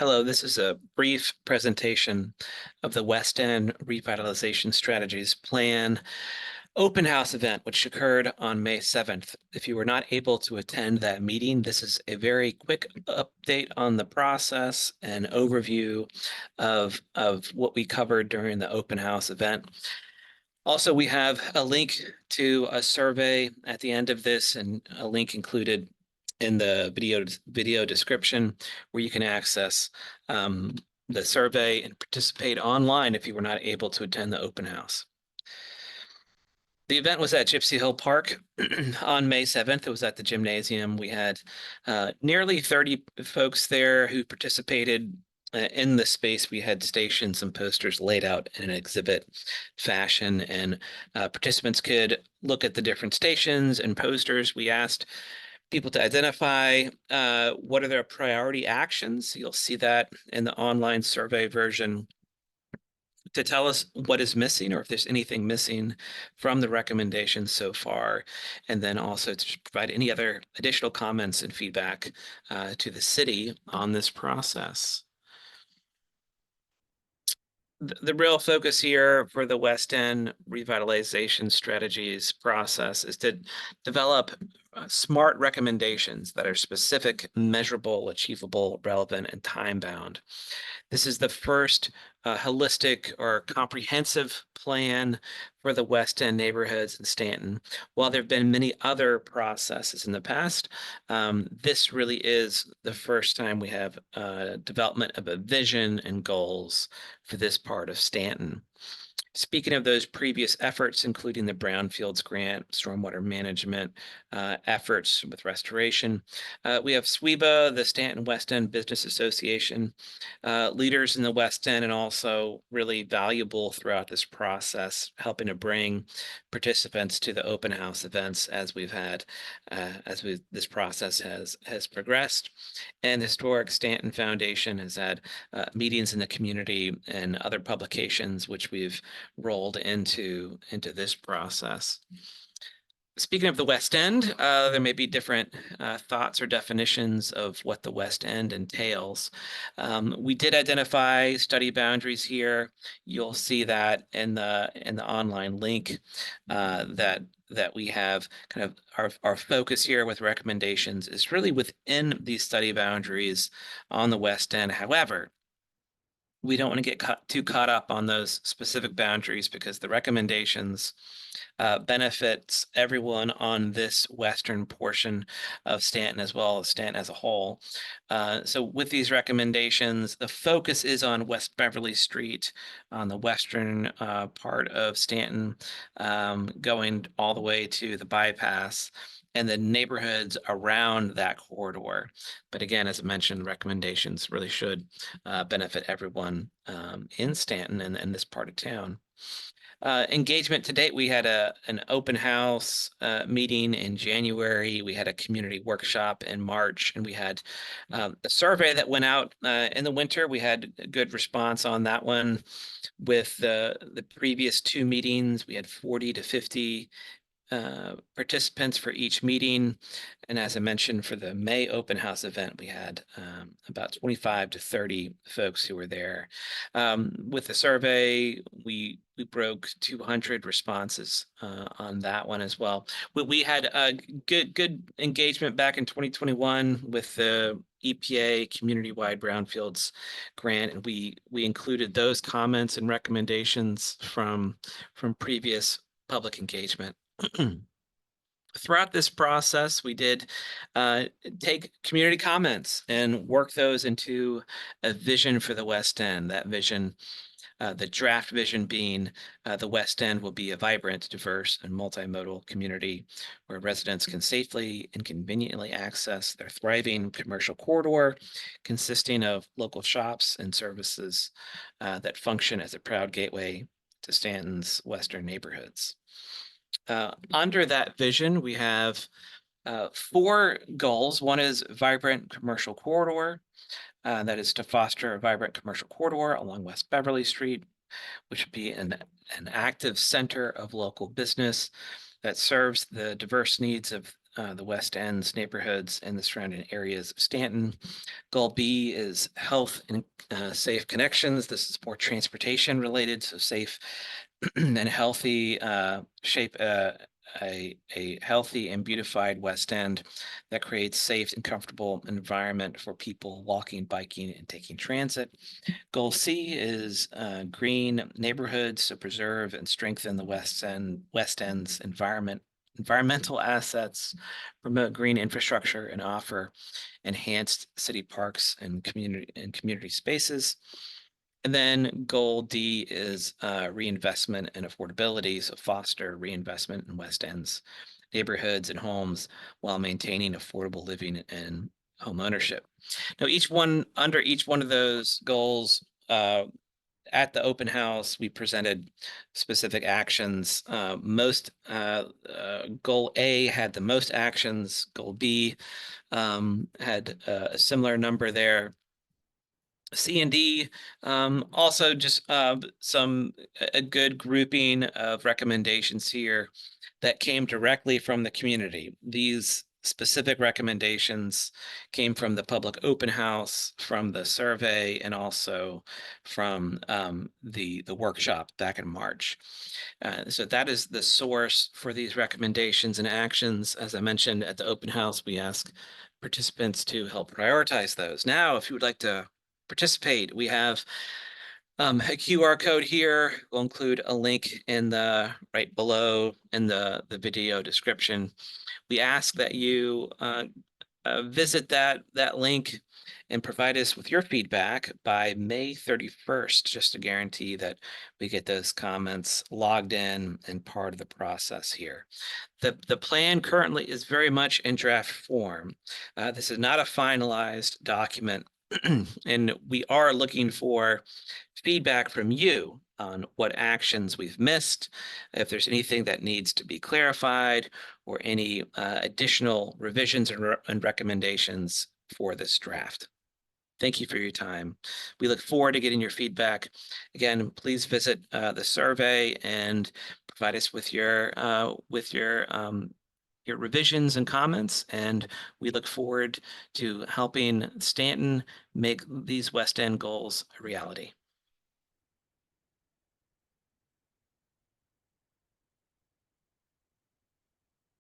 Hello, this is a brief presentation of the West End Revitalization Strategies Plan open house event, which occurred on May 7th. If you were not able to attend that meeting, this is a very quick update on the process and overview of what we covered during the open house event. Also, we have a link to a survey at the end of this and a link included in the video description where you can access the survey and participate online if you were not able to attend the open house. The event was at Gypsy Hill Park on May 7th. It was at the gymnasium. We had nearly 30 folks there who participated in the space. We had stations and posters laid out in an exhibit fashion, and participants could look at the different stations and posters. We asked people to identify what are their priority actions. You'll see that in the online survey version, to tell us what is missing or if there's anything missing from the recommendations so far, and then also to provide any other additional comments and feedback to the city on this process. The real focus here for the West End revitalization strategies process is to develop smart recommendations that are specific, measurable, achievable, relevant, and time-bound. This is the first holistic or comprehensive plan for the West End neighborhoods in Stanton. While there have been many other processes in the past, this really is the first time we have development of a vision and goals for this part of Stanton. Speaking of those previous efforts, including the Brownfields grant, stormwater management efforts with restoration, we have SWEBA, the Stanton West End Business Association, leaders in the West End, and also really valuable throughout this process, helping to bring participants to the open house events as we've had, this process has progressed. And the Historic Stanton Foundation has had meetings in the community and other publications, which we've rolled into this process. Speaking of the West End, there may be different thoughts or definitions of what the West End entails. We did identify study boundaries here. You'll see that in the online link that we have. Kind of our focus here with recommendations is really within these study boundaries on the West End. However, we don't want to get too caught up on those specific boundaries because the recommendations benefits everyone on this western portion of Stanton as well as Stanton as a whole. So with these recommendations, the focus is on West Beverly Street on the western part of Stanton, going all the way to the bypass and the neighborhoods around that corridor. But again, as I mentioned, recommendations really should benefit everyone in Stanton and this part of town. Engagement to date, we had an open house meeting in January. We had a community workshop in March, and we had a survey that went out in the winter. We had a good response on that one. With the previous two meetings, we had 40 to 50 participants for each meeting. And as I mentioned, for the May open house event, we had about 25 to 30 folks who were there. With the survey, we broke 200 responses on that one as well. We had a good engagement back in 2021 with the EPA community-wide brownfields grant, and we included those comments and recommendations from previous public engagement. Throughout this process, we did take community comments and work those into a vision for the West End. That vision, the draft vision being the West End will be a vibrant, diverse, and multimodal community where residents can safely and conveniently access their thriving commercial corridor consisting of local shops and services that function as a proud gateway to Stanton's western neighborhoods. Under that vision, we have 4 goals. One is vibrant commercial corridor. That is to foster a vibrant commercial corridor along West Beverly Street, which would be an active center of local business that serves the diverse needs of the West End's neighborhoods and the surrounding areas of Stanton. Goal B is health and safe connections. This is more transportation related, so safe and healthy shape a healthy and beautified West End that creates safe and comfortable environment for people walking, biking, and taking transit. Goal C is green neighborhoods, so preserve and strengthen the West End's environmental assets, promote green infrastructure, and offer enhanced city parks and community spaces. And then goal D is reinvestment and affordability, so foster reinvestment in West End's neighborhoods and homes while maintaining affordable living and home ownership. Now, under each one of those goals, at the open house, we presented specific actions. Goal A had the most actions. Goal B had a similar number there. C and D also just a good grouping of recommendations here that came directly from the community. These specific recommendations came from the public open house, from the survey, and also from the workshop back in March. So that is the source for these recommendations and actions. As I mentioned at the open house, we ask participants to help prioritize those. Now, if you would like to participate, we have a QR code here. We'll include a link in the right below in the video description. We ask that you visit that link and provide us with your feedback by May 31st, just to guarantee that we get those comments logged in and part of the process here. The plan currently is very much in draft form. This is not a finalized document, and we are looking for feedback from you on what actions we've missed, if there's anything that needs to be clarified, or any additional revisions and recommendations for this draft. Thank you for your time. We look forward to getting your feedback. Again, please visit the survey and provide us with your revisions and comments. And we look forward to helping Stanton make these West End goals a reality.